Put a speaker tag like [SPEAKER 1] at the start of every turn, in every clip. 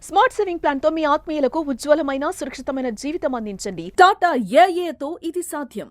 [SPEAKER 1] Smart saving plan తో మీ ఆత్మీయులకు ఉజ్వలమైన సురక్షితమైన జీవితం అందించండి. టాటా ఏఏతో ఇది సాధ్యం.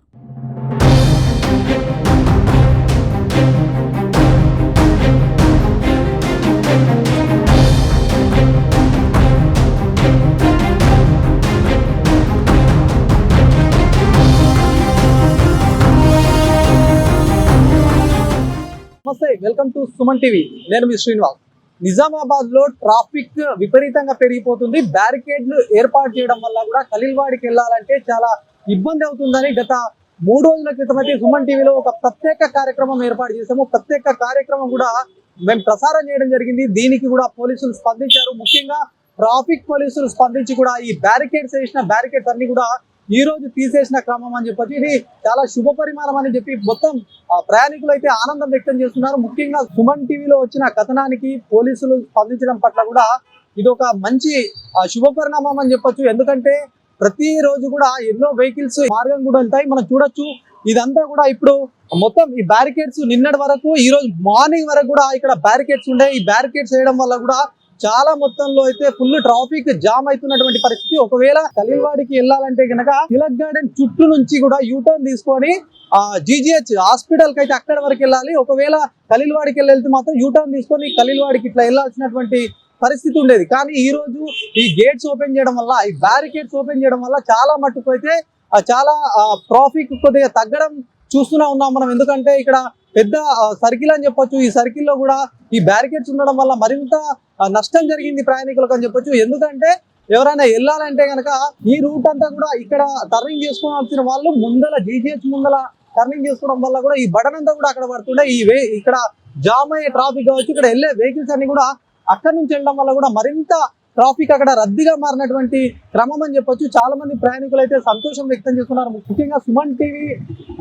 [SPEAKER 2] నమస్తే, వెల్కమ్ టు సుమన్ టీవీ. నేను మీ శ్రీనివాస్. నిజామాబాద్ లో ట్రాఫిక్ విపరీతంగా పెరిగిపోతుంది. బ్యారికేడ్లు ఏర్పాటు చేయడం వల్ల కూడా ఖలీల్వాడికి వెళ్ళాలంటే చాలా ఇబ్బంది అవుతుందని గత 3 రోజుల క్రితం అయితే సుమన్ టీవీలో ఒక ప్రత్యేక కార్యక్రమం ఏర్పాటు చేసాము. ప్రత్యేక కార్యక్రమం కూడా మేము ప్రసారం చేయడం జరిగింది. దీనికి కూడా పోలీసులు స్పందించారు. ముఖ్యంగా ట్రాఫిక్ పోలీసులు స్పందించి కూడా ఈ బ్యారికేడ్స్ అన్ని కూడా ఈ రోజు తీసేసిన క్రమం అని చెప్పొచ్చు. ఇది చాలా శుభ పరిమాణం అని చెప్పి మొత్తం ప్రయాణికులు అయితే ఆనందం వ్యక్తం చేస్తున్నారు. ముఖ్యంగా సుమన్ టీవీలో వచ్చిన కథనానికి పోలీసులు స్పందించడం పట్ల కూడా ఇది ఒక మంచి శుభ పరిణామం అని చెప్పొచ్చు. ఎందుకంటే ప్రతి రోజు కూడా ఎన్నో వెహికల్స్ మార్గం కూడా వెళ్తాయి. మనం చూడొచ్చు. ఇదంతా కూడా ఇప్పుడు మొత్తం ఈ బ్యారికేడ్స్ నిన్నటి వరకు ఈ రోజు మార్నింగ్ వరకు కూడా ఇక్కడ బ్యారికేడ్స్ ఉండే. ఈ బ్యారికేడ్స్ వేయడం వల్ల కూడా చాలా మొత్తంలో అయితే ఫుల్ ట్రాఫిక్ జామ్ అవుతున్నటువంటి పరిస్థితి. ఒకవేళ ఖలీల్వాడికి వెళ్ళాలంటే కనుక తిలక్ గార్డెన్ చుట్టూ నుంచి కూడా యూటర్న్ తీసుకొని GGH హాస్పిటల్ కి అయితే అక్కడ వరకు వెళ్ళాలి. ఒకవేళ ఖలీల్వాడికి వెళ్తే మాత్రం యూటర్న్ తీసుకొని ఖలీల్వాడికి ఇట్లా వెళ్ళాల్సినటువంటి పరిస్థితి ఉండేది. కానీ ఈ రోజు ఈ గేట్స్ ఓపెన్ చేయడం వల్ల, ఈ బ్యారికేడ్స్ ఓపెన్ చేయడం వల్ల చాలా మట్టుకు అయితే చాలా ట్రాఫిక్ కొద్దిగా తగ్గడం చూస్తూనే ఉన్నాం మనం. ఎందుకంటే ఇక్కడ పెద్ద సర్కిల్ అని చెప్పొచ్చు. ఈ సర్కిల్ లో కూడా ఈ బ్యారికేడ్స్ ఉండడం వల్ల మరింత నష్టం జరిగింది ప్రయాణికులకు అని చెప్పొచ్చు. ఎందుకంటే ఎవరైనా వెళ్ళాలంటే కనుక ఈ రూట్ అంతా కూడా ఇక్కడ టర్నింగ్ చేసుకోవాల్సిన వాళ్ళు ముందల GGH ముందల టర్నింగ్ చేసుకోవడం వల్ల కూడా ఈ బటన్ అంతా కూడా అక్కడ పడుతుండే. ఇక్కడ జామ్ అయ్యే ట్రాఫిక్ కావచ్చు, ఇక్కడ వెళ్ళే వెహికల్స్ అన్ని కూడా అక్కడి నుంచి వెళ్ళడం వల్ల కూడా మరింత ట్రాఫిక్ అక్కడ రద్దీగా మారినటువంటి క్రమం అని చెప్పొచ్చు. చాలా మంది ప్రయాణికులు అయితే సంతోషం వ్యక్తం చేస్తున్నారు. ముఖ్యంగా సుమన్ టీవీ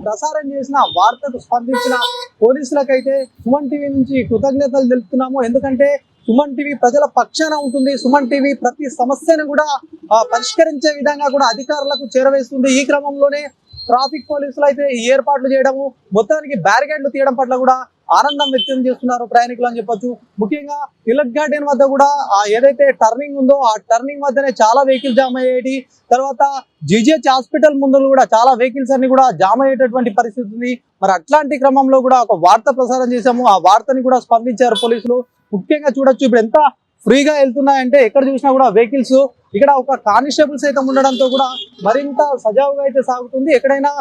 [SPEAKER 2] ప్రసారం చేసిన వార్తకు స్పందించిన పోలీసులకైతే సుమన్ టీవీ నుంచి కృతజ్ఞతలు తెలుపుతున్నాము. ఎందుకంటే సుమన్ టీవీ ప్రజల పక్షాన ఉంటుంది. సుమన్ టీవీ ప్రతి సమస్యను కూడా పరిష్కరించే విధంగా కూడా అధికారులకు చేరవేస్తుంది. ఈ క్రమంలోనే ట్రాఫిక్ పోలీసులు అయితే ఈ ఏర్పాట్లు చేయడము, మొత్తానికి బ్యారికేడ్లు తీయడం పట్ల కూడా ఆనందం వ్యక్తం చేస్తున్నారు ప్రయాణికులు అని చెప్పొచ్చు. ముఖ్యంగా తిలక్ గార్డెన్ వద్ద కూడా ఏదైతే టర్నింగ్ ఉందో ఆ టర్నింగ్ వద్దనే చాలా వెహికల్స్ జామ్ అయ్యేటి. తర్వాత GGH హాస్పిటల్ ముందు కూడా చాలా వెహికల్స్ అన్ని కూడా జామ్ అయ్యేటటువంటి పరిస్థితి ఉంది. మరి అట్లాంటి క్రమంలో కూడా ఒక వార్త ప్రసారం చేశాము. ఆ వార్తని కూడా స్పందించారు పోలీసులు. ముఖ్యంగా చూడొచ్చు ఇప్పుడు ఎంత ఫ్రీగా వెళ్తున్నాయంటే ఎక్కడ చూసినా కూడా వెహికల్స్. ఇక్కడ ఒక కానిస్టేబుల్ సైతం ఉండడంతో కూడా మరింత సజావుగా అయితే సాగుతుంది. ఎక్కడైనా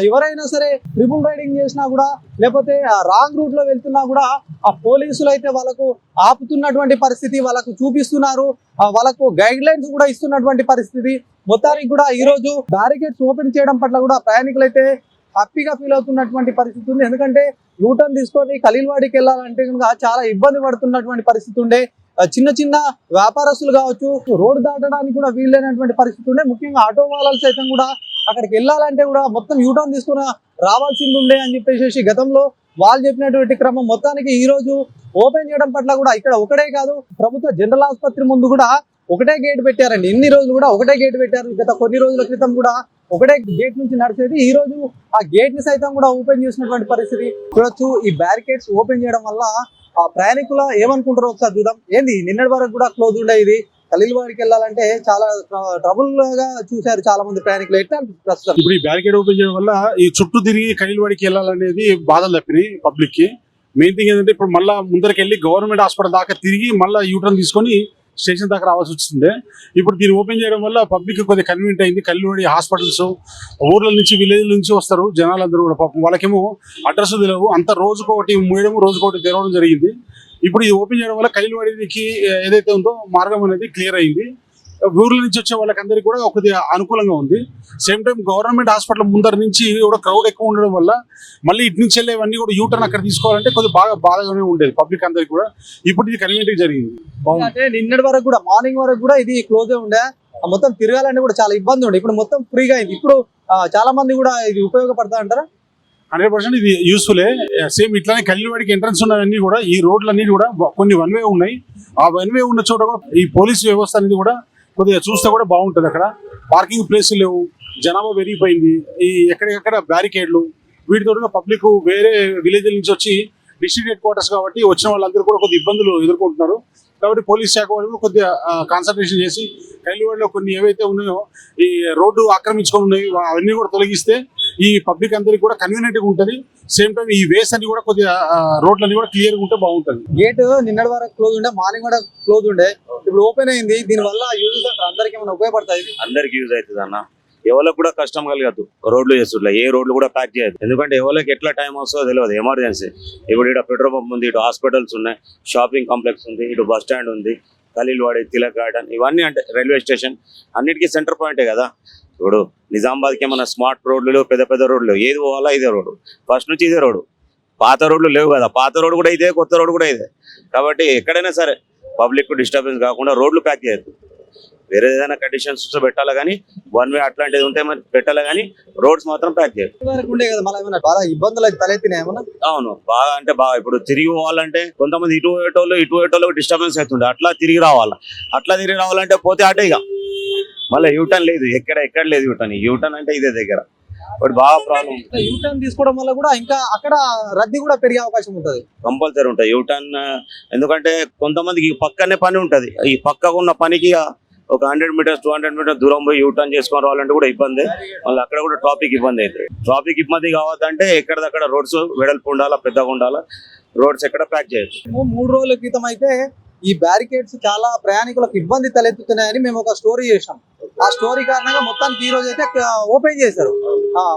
[SPEAKER 2] ఎవరైనా సరే ట్రిపుల్ రైడింగ్ చేసినా కూడా, లేకపోతే రాంగ్ రూట్ లో వెళ్తున్నా కూడా ఆ పోలీసులు అయితే వాళ్ళకు ఆపుతున్నటువంటి పరిస్థితి, వాళ్ళకు చూపిస్తున్నారు, వాళ్ళకు గైడ్ లైన్స్ కూడా ఇస్తున్నటువంటి పరిస్థితి. మొత్తానికి కూడా ఈ రోజు బ్యారికేడ్స్ ఓపెన్ చేయడం పట్ల కూడా ప్రయాణికులు అయితే హ్యాపీగా ఫీల్ అవుతున్నటువంటి పరిస్థితి ఉంది. ఎందుకంటే యూటర్న్ తీసుకొని ఖలీల్వాడికి వెళ్ళాలంటే కనుక చాలా ఇబ్బంది పడుతున్నటువంటి పరిస్థితి ఉండే. చిన్న చిన్న వ్యాపారస్తులు కావచ్చు, రోడ్డు దాటడానికి కూడా వీలైనటువంటి పరిస్థితి ఉండే. ముఖ్యంగా ఆటో వాళ్ళు సైతం కూడా అక్కడికి వెళ్ళాలంటే కూడా మొత్తం యూటర్న్ తీసుకుని రావాల్సింది ఉండే అని చెప్పేసి గతంలో వాళ్ళు చెప్పినటువంటి క్రమం. మొత్తానికి ఈ రోజు ఓపెన్ చేయడం పట్ల కూడా ఇక్కడ ఒకటే కాదు, ప్రభుత్వ జనరల్ ఆసుపత్రి ముందు కూడా ఒకటే గేట్ పెట్టారండి. ఇన్ని రోజులు కూడా ఒకటే గేట్ పెట్టారు. గత కొన్ని రోజుల క్రితం కూడా ఒకటే గేట్ నుంచి నడిచేది. ఈ రోజు ఆ గేట్ ని సైతం కూడా ఓపెన్ చేసినటువంటి పరిస్థితి చూడొచ్చు. ఈ బ్యారికేడ్స్ ఓపెన్ చేయడం వల్ల ఆ ప్రయాణికులు ఏమనుకుంటారో ఒకసారి చూద్దాం. ఏంది నిన్నటి వరకు కూడా క్లోజ్ ఉండే, ఇది ఖలీల్వాడికి వెళ్ళాలంటే చాలా ట్రబుల్ గా చూశారు చాలా మంది ప్రయాణికులు. ఎట్లా ప్రస్తుతం
[SPEAKER 3] ఇప్పుడు ఈ బ్యారికేడ్ ఓపెన్ చేయడం వల్ల ఈ చుట్టూ తిరిగి ఖలీల్వాడికి వెళ్ళాలనేది బాధలు తప్పినాయి పబ్లిక్ కి. మెయిన్ థింగ్ ఏంటంటే ఇప్పుడు మళ్ళీ ముందరికి వెళ్ళి గవర్నమెంట్ హాస్పిటల్ దాకా తిరిగి మళ్ళీ యూటర్న్ తీసుకొని స్టేషన్ దాకా రావాల్సి వచ్చింది. ఇప్పుడు దీన్ని ఓపెన్ చేయడం వల్ల పబ్లిక్ కొద్దిగా కన్వీనియంట్ అయింది. ఖలీల్వాడి హాస్పిటల్స్ ఊర్ల నుంచి విలేజ్ నుంచి వస్తారు జనాలందరూ కూడా. పాపం వాళ్ళకేమో అడ్రస్ తెలియవు. అంత రోజుకొకటి మూయడం, రోజుకొకటి తెరవడం జరిగింది. ఇప్పుడు ఇది ఓపెన్ చేయడం వల్ల ఖలీల్వాడికి ఏదైతే ఉందో మార్గం అనేది క్లియర్ అయింది. ఊర్ల నుంచి వచ్చే వాళ్ళకందరికీ కూడా కొద్దిగా అనుకూలంగా ఉంది. సేమ్ టైం గవర్నమెంట్ హాస్పిటల్ ముందర నుంచి కూడా క్రౌడ్ ఎక్కువ ఉండడం వల్ల మళ్ళీ ఇటు నుంచి వెళ్ళేవన్నీ కూడా యూటర్న్ అక్కడ తీసుకోవాలంటే కొద్దిగా బాగానే ఉండేది పబ్లిక్ అందరికి కూడా. ఇప్పుడు ఇది కన్వీనియంట్ జరిగింది.
[SPEAKER 2] అంటే నిన్నటి వరకు కూడా మార్నింగ్ వరకు కూడా ఇది క్లోజ్ ఉండే, మొత్తం తిరగాలంటే కూడా చాలా ఇబ్బంది ఉండే. ఇప్పుడు మొత్తం ఫ్రీగా అయింది. ఇప్పుడు చాలా మంది కూడా ఇది ఉపయోగపడతా అంటారా?
[SPEAKER 3] 100% ఇది యూస్ఫుల్లే. సేమ్ ఇట్లానే ఖలీల్వాడికి ఎంట్రన్స్ ఉన్నవన్నీ కూడా ఈ రోడ్లన్నీ కూడా కొన్ని వన్ వే ఉన్నాయి. ఆ వన్ వే ఉన్న చోట కూడా ఈ పోలీస్ వ్యవస్థ అనేది కూడా కొద్దిగా చూస్తే కూడా బాగుంటుంది. అక్కడ పార్కింగ్ ప్లేసులు లేవు, జనాభా పెరిగిపోయింది. ఈ ఎక్కడికక్కడ బ్యారికేడ్లు, వీటితో పబ్లిక్ వేరే విలేజ్ నుంచి వచ్చి డిస్ట్రిక్ట్ హెడ్ క్వార్టర్స్ కాబట్టి వచ్చిన వాళ్ళందరూ కూడా కొద్ది ఇబ్బందులు ఎదుర్కొంటున్నారు. కాబట్టి పోలీస్ శాఖ వాళ్ళు కొద్దిగా కాన్సన్ట్రేషన్ చేసి కైలివాడిలో కొన్ని ఏవైతే ఉన్నాయో ఈ రోడ్డు ఆక్రమించుకొని ఉన్నాయి అవన్నీ కూడా తొలగిస్తే ఈ పబ్లిక్ అందరికి కూడా కన్వీనియంట్ గా ఉంటుంది. సేమ్ టైం ఈ వేస్ అన్ని కూడా కొద్దిగా రోడ్లన్నీ కూడా క్లియర్ గా ఉంటే బాగుంటుంది.
[SPEAKER 2] గేట్ నిన్నటి వరకు క్లోజ్ ఉండే, మార్నింగ్ కూడా క్లోజ్ ఉండే, ఇప్పుడు ఓపెన్ అయింది. దీని వల్ల యూజెస్ అంటారు అందరికి ఏమైనా ఉపయోగపడుతుంది?
[SPEAKER 4] అందరికి యూజ్ అవుతుంది అన్న. ఎవరికి కూడా కష్టం కలగదు రోడ్లు చేస్తుంటే, ఏ రోడ్లు కూడా ప్యాక్ చేయదు. ఎందుకంటే ఎవరికి ఎట్లా టైం వస్తుందో తెలియదు. ఎమర్జెన్సీ ఇప్పుడు ఇక్కడ పెట్రోల్ పంప్ ఉంది, ఇటు హాస్పిటల్స్ ఉన్నాయి, షాపింగ్ కాంప్లెక్స్ ఉంది, ఇటు బస్ స్టాండ్ ఉంది, ఖలీల్వాడి, తిలక్ గార్డెన్, ఇవన్నీ అంటే రైల్వే స్టేషన్ అన్నిటికీ సెంటర్ పాయింటే కదా. ఇప్పుడు నిజామాబాద్కి ఏమన్నా స్మార్ట్ రోడ్లు లేవు, పెద్ద పెద్ద రోడ్లు, ఏది పోవాలా ఇదే రోడ్డు, ఫస్ట్ నుంచి ఇదే రోడ్డు. పాత రోడ్లు లేవు కదా, పాత రోడ్డు కూడా ఇదే, కొత్త రోడ్డు కూడా ఇదే. కాబట్టి ఎక్కడైనా సరే పబ్లిక్ డిస్టర్బెన్స్ కాకుండా రోడ్లు ప్యాక్ చేయదు. వేరే ఏదైనా కండిషన్స్ పెట్టాలి కానీ, వన్ వే అట్లాంటిది ఉంటే మరి పెట్టాలి కానీ రోడ్స్ మాత్రం ప్యాక్ చేయదు.
[SPEAKER 2] ఉండే కదా, మళ్ళీ ఏమైనా బాగా ఇబ్బందులు తలెత్తినాయి ఏమన్నా?
[SPEAKER 4] అవును, బాగా అంటే బాగా. ఇప్పుడు తిరిగి పోవాలంటే కొంతమంది ఇటు పోయేటోళ్ళు డిస్టర్బెన్స్ అవుతుండే, అట్లా తిరిగి రావాలంటే పోతే అటే ఇక మళ్ళీ యూటర్న్ లేదు, ఎక్కడ లేదు యూటర్న్ అంటే ఇదే దగ్గర. బట్ బాగా ప్రాబ్లం.
[SPEAKER 2] యూటర్న్ తీసుకోవడం వల్ల కూడా ఇంకా అక్కడ రద్దీ కూడా పెరిగే అవకాశం ఉంటుంది.
[SPEAKER 4] కంపల్సరీ ఉంటుంది యూటర్న్. ఎందుకంటే కొంతమందికి పక్కనే పని ఉంటుంది, ఈ పక్కకు ఉన్న పనికి ఒక 100 మీటర్స్ 200 మీటర్స్ దూరం పోయి యూటర్న్ చేసుకొని రావాలంటే కూడా ఇబ్బంది. మళ్ళీ అక్కడ కూడా ట్రాఫిక్ ఇబ్బంది అవుతుంది. ట్రాఫిక్ ఇబ్బంది కావద్దంటే ఎక్కడిదక్కడ రోడ్స్ వెడల్పు ఉండాలా, పెద్దగా ఉండాలా, రోడ్స్ ఎక్కడ ప్యాక్ చేయొచ్చు.
[SPEAKER 2] 3 రోజుల క్రితం అయితే ఈ బ్యారికేడ్స్ చాలా ప్రయాణికులకు ఇబ్బంది తలెత్తుతున్నాయని మేము ఒక స్టోరీ చేసాం. ఆ స్టోరీ కారణంగా మొత్తానికి ఈ రోజు అయితే ఓపెన్ చేశారు.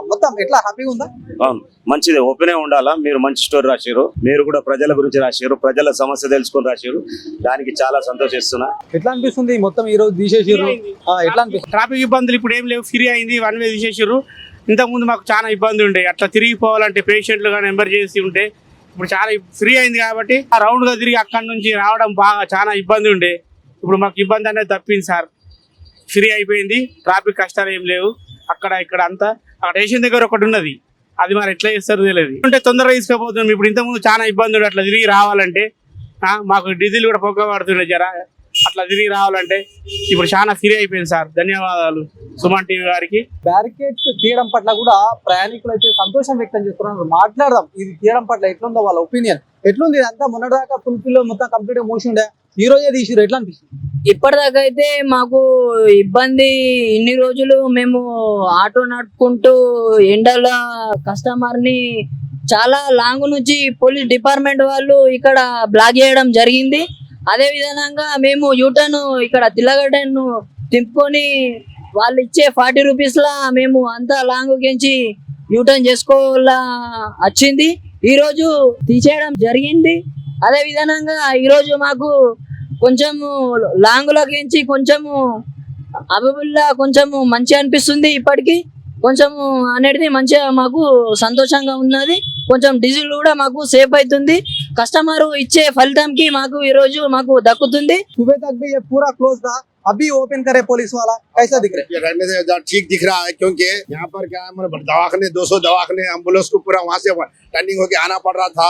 [SPEAKER 2] మొత్తం ఎట్లా హ్యాపీగా ఉందా?
[SPEAKER 4] అవును, మంచిది. ఓపెనే ఉండాలా. మీరు మంచి స్టోరీ రాశారు, మీరు కూడా ప్రజల గురించి రాశారు, ప్రజల సమస్య తెలుసుకొని రాశారు, దానికి చాలా సంతోషిస్తున్నా.
[SPEAKER 2] ఎట్లా అనిపిస్తుంది మొత్తం ఈ రోజు తీసేసారు? ఎట్లా అనిపిస్తుంది?
[SPEAKER 5] ట్రాఫిక్ ఇబ్బందులు ఇప్పుడు ఏం లేవు, ఫ్రీ అయింది, వన్ వే తీసేసారు. ఇంతకుముందు మాకు చాలా ఇబ్బంది ఉండే, అట్లా తిరిగిపోవాలంటే పేషెంట్లు కానీ ఎమర్జెన్సీ ఉంటే. ఇప్పుడు చాలా ఫ్రీ అయింది కాబట్టి ఆ రౌండ్గా తిరిగి అక్కడి నుంచి రావడం బాగా చాలా ఇబ్బంది ఉండే. ఇప్పుడు మాకు ఇబ్బంది అనేది తప్పింది సార్, ఫ్రీ అయిపోయింది. ట్రాఫిక్ కష్టాలు ఏం లేవు. అక్కడ ఇక్కడ అంతా అక్కడ స్టేషన్ దగ్గర ఒకటి ఉన్నది, అది మరి ఎట్లా చేస్తారో తెలియదు. అంటే తొందరగా తీసుకుపోతున్నాం. ఇప్పుడు ఇంతకుముందు చాలా ఇబ్బంది ఉండే, అట్లా తిరిగి రావాలంటే మాకు డీజిల్ కూడా పొగ పడుతుండే జర, అట్లా తిరిగి రావాలంటే. ఇప్పుడు చాలా ఫ్రీ అయిపోయింది సార్. ధన్యవాదాలు సుమన్ టీవీ గారికి.
[SPEAKER 2] బ్యారికేడ్స్ తీయడం పట్ల కూడా ప్రయాణికులు అయితే సంతోషం వ్యక్తం చేస్తున్నారు. మాట్లాడదాం, ఇది తీయడం పట్ల ఎట్లుందో వాళ్ళ ఒపీనియన్ ఎట్లుంది. ఇదంతా మొన్నటిదాకా ఫుల్ఫిల్ మొత్తం కంప్లీట్ గా మూసి ఉండే, ఈ రోజే తీసిరు, ఎట్లా అనిపిస్తుంది?
[SPEAKER 6] ఇప్పటిదాకా అయితే మాకు ఇబ్బంది. ఇన్ని రోజులు మేము ఆటో నడుపుకుంటూ ఎండల కస్టమర్ని చాలా లాంగ్ నుంచి పోలీస్ డిపార్ట్మెంట్ వాళ్ళు ఇక్కడ బ్లాక్ చేయడం జరిగింది. అదే విధంగా మేము యూటర్న్ ఇక్కడ తిల్లగడ్డను తిప్పుకొని వాళ్ళు ఇచ్చే 40 రూపీస్లా మేము అంతా లాంగ్ గించి యూటర్న్ చేసుకోవాలా వచ్చింది. ఈరోజు తీసేయడం జరిగింది. అదే విధంగా ఈరోజు మాకు కొంచెము లాంగ్లోకించి కొంచెము అవైలబుల్గా కొంచెము మంచిగా అనిపిస్తుంది. ఇప్పటికీ కొంచెము అనేది మంచిగా మాకు సంతోషంగా ఉన్నది. కొంచెం డీజిల్ కూడా మాకు సేఫ్ అవుతుంది. కస్టమర్ ఇచ్చే ఫలితంకి మాకు ఈ రోజు మాకు దక్కుతుంది.
[SPEAKER 2] सुबह तक भी ये पूरा क्लोज था, अभी ओपन करे पुलिस वाला, कैसा दिख रहा है?
[SPEAKER 7] ये रहने से ठीक दिख रहा है, क्योंकि यहाँ पर क्या है, मतलब दवाखाने 200 दवाखाने एम्बुलेंस को पूरा वहाँ से टर्निंग होके आना पड़ रहा था।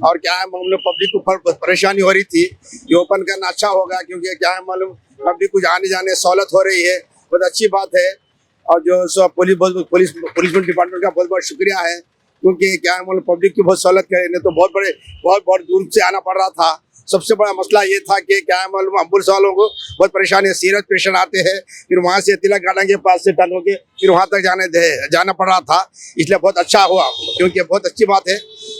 [SPEAKER 7] और क्या है, हम लोग पब्लिक को परेशानी हो रही थी। ये ओपन करना अच्छा होगा, क्योंकि क्या है मालूम, पब्लिक को आने जाने सहूलत हो रही है, बहुत अच्छी बात है। और जो पुलिस डिपार्टमेंट का बहुत बहुत शुक्रिया है, क्योंकि क्या है मालूम पब्लिक की बहुत सहूलत करे, नहीं तो बहुत दूर से आना पड़ रहा था। सबसे बड़ा मसला ये था कि क्या है मालूम, एम्बुलेंस वालों को बहुत परेशानी है, सीरियस पेशेंट आते हैं, फिर वहाँ से तिलक गार्डन के पास से टर्न होके फिर वहाँ तक जाना पड़ रहा था। इसलिए बहुत अच्छा हुआ, क्योंकि बहुत अच्छी बात है।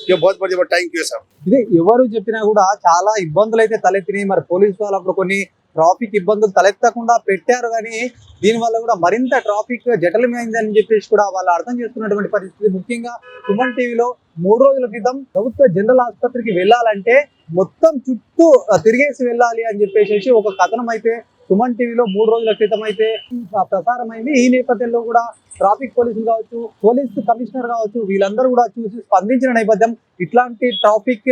[SPEAKER 7] ये बहुत बहुत थैंक यू सर।
[SPEAKER 2] ఇది ఎవరు చెప్పినా కూడా చాలా ఇబ్బందులు అయితే తలెత్తినాయి. మరి పోలీసు వాళ్ళు అప్పుడు కొన్ని ట్రాఫిక్ ఇబ్బందులు తలెత్తకుండా పెట్టారు, కానీ దీనివల్ల కూడా మరింత ట్రాఫిక్ జటిలమైందని చెప్పేసి కూడా వాళ్ళు అర్థం చేసుకున్నటువంటి పరిస్థితి. ముఖ్యంగా సుమన్ టీవీలో 3 రోజుల క్రితం ప్రభుత్వ జనరల్ ఆసుపత్రికి వెళ్ళాలంటే మొత్తం చుట్టూ తిరిగేసి వెళ్ళాలి అని చెప్పేసి ఒక కథనం అయితే సుమన్ టీవీలో 3 రోజుల క్రితం అయితే ప్రసారమైంది. ఈ నేపథ్యంలో కూడా ట్రాఫిక్ పోలీసులు కావచ్చు, పోలీస్ కమిషనర్ కావచ్చు, వీళ్ళందరూ కూడా చూసి స్పందించిన నేపథ్యం ఇట్లాంటి ట్రాఫిక్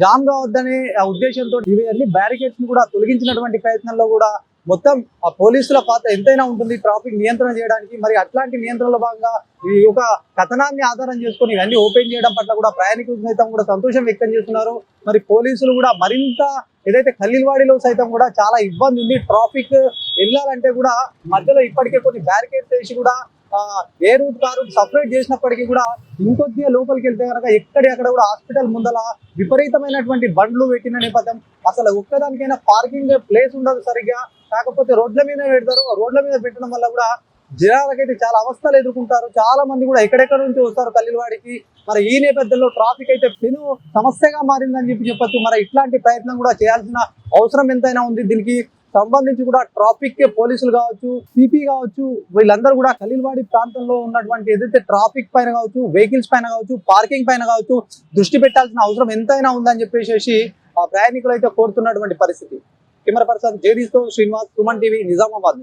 [SPEAKER 2] జామ్ కావద్దనే ఉద్దేశంతో ఇవన్నీ బ్యారికేడ్స్ ని కూడా తొలగించినటువంటి ప్రయత్నంలో కూడా మొత్తం ఆ పోలీసుల పాత్ర ఎంతైనా ఉంటుంది ట్రాఫిక్ నియంత్రణ చేయడానికి. మరి అట్లాంటి నియంత్రణలో భాగంగా ఈ ఒక కథనాన్ని ఆధారం చేసుకొని ఇవన్నీ ఓపెన్ చేయడం పట్ల కూడా ప్రయాణికులు సైతం కూడా సంతోషం వ్యక్తం చేస్తున్నారు. మరి పోలీసులు కూడా మరింత ఏదైతే ఖలీల్వాడిలో సైతం కూడా చాలా ఇబ్బంది ఉంది, ట్రాఫిక్ వెళ్ళాలంటే కూడా మధ్యలో ఇప్పటికే కొన్ని బ్యారికేడ్స్ వేసి కూడా ఏ రూట్ కారు సపరేట్ చేసినప్పటికీ కూడా ఇంకొద్దిగా లోపలికి వెళ్తే కనుక ఎక్కడెక్కడ కూడా హాస్పిటల్ ముందల విపరీతమైనటువంటి బండ్లు పెట్టిన నేపథ్యం, అసలు ఒక్కదానికైనా పార్కింగ్ ప్లేస్ ఉండదు సరిగ్గా. కాకపోతే రోడ్ల మీద పెడతారు, రోడ్ల మీద పెట్టడం వల్ల కూడా జనాలకైతే చాలా అవస్థలు ఎదుర్కొంటారు. చాలా మంది కూడా ఎక్కడెక్కడ నుంచి వస్తారు కల్లిలవాడికి. మరి ఈ నేపథ్యంలో ట్రాఫిక్ అయితే పెను సమస్యగా మారిందని చెప్పొచ్చు. మరి ఇట్లాంటి ప్రయత్నం కూడా చేయాల్సిన అవసరం ఎంతైనా ఉంది. దీనికి సంబంధించి కూడా ట్రాఫిక్ పోలీసులు కావచ్చు, సిపి కావచ్చు, వీళ్ళందరూ కూడా ఖలీల్వాడి ప్రాంతంలో ఉన్నటువంటి ఏదైతే ట్రాఫిక్ పైన కావచ్చు, వెహికల్స్ పైన కావచ్చు, పార్కింగ్ పైన కావచ్చు దృష్టి పెట్టాల్సిన అవసరం ఎంతైనా ఉందని చెప్పేసి ప్రయాణికులు అయితే కోరుతున్నటువంటి పరిస్థితి. కెమెరా పర్సన్ జేడీతో శ్రీనివాస్, సుమన్ టీవీ, నిజామాబాద్.